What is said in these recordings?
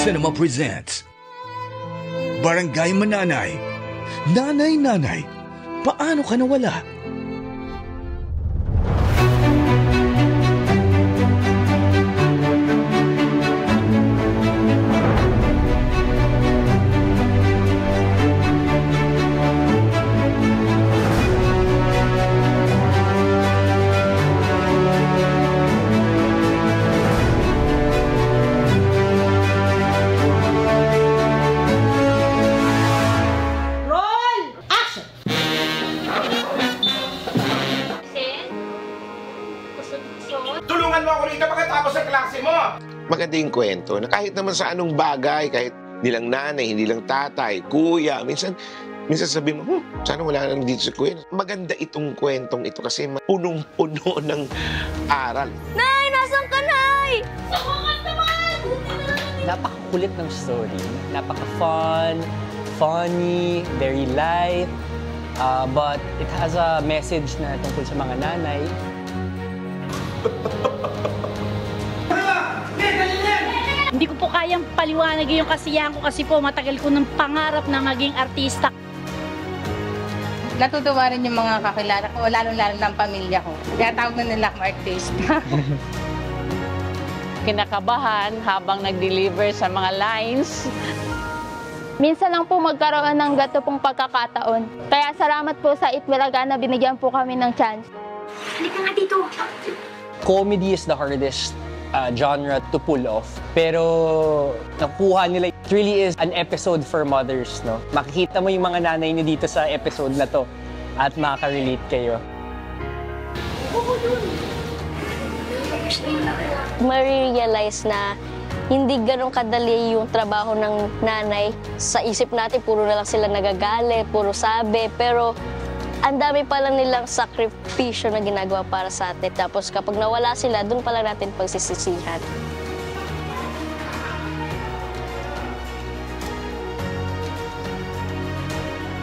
Cinema presents Barangay Mananay. Nanay, paano ka nawala? Tulungan mo ako rito pagkatapos ng klase mo! Maganda yung kwento na kahit naman sa anong bagay, kahit hindi lang nanay, hindi lang tatay, kuya, minsan sabi mo, sana wala lang dito si kuya. Maganda itong kwentong ito kasi punong-puno ng aral. Nay! Nasaan ka, Nay? Napakakulit ng story. Napaka-fun, funny, very light. But it has a message na tungkol sa mga nanay. Hindi ko po kayang paliwanag yung kasiyahan ko kasi po matagal ko ng pangarap na maging artista. Natutuwa rin yung mga kakilala ko, lalo-lalo ng pamilya ko. Kaya tawag na nila akong artista. Kinakabahan habang nag-deliver sa mga lines. Minsan lang po magkaroon ng gato pong pagkakataon. Kaya salamat po sa Itbulaga na binigyan po kami ng chance. Halika nga dito. Comedy is the hardest genre to pull off. Pero nakuha nila. It really is an episode for mothers, no? Makikita mo yung mga nanay niyo dito sa episode na to at makaka-relate kayo. Marirealize na hindi ganun kadali yung trabaho ng nanay. Sa isip natin, puro na lang sila nagagalit, puro sabi. Pero ang dami pala nilang sakripisyo na ginagawa para sa atin. Tapos kapag nawala sila, doon pala natin pagsisisihan.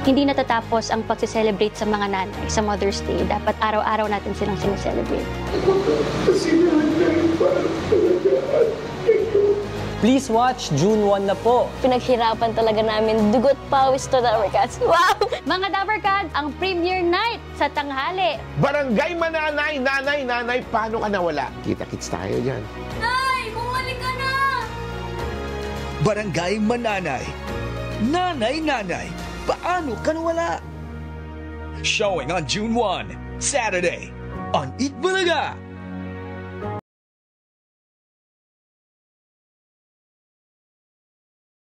Hindi natatapos ang pagse-celebrate sa mga nanay sa Mother's Day. Dapat araw-araw natin silang sineselebrate. Please watch June 1 na po. Pinaghirapan talaga namin, dugot pawis to Dabarkads. Wow! Mga Dabarkads, ang premiere night sa tanghali. Barangay Mananay, nanay, paano ka nawala? Kita-kits tayo dyan. Nay! Bumalik ka na! Barangay Mananay. Nanay, paano ka nawala? Showing on June 1, Saturday on Itbulaga.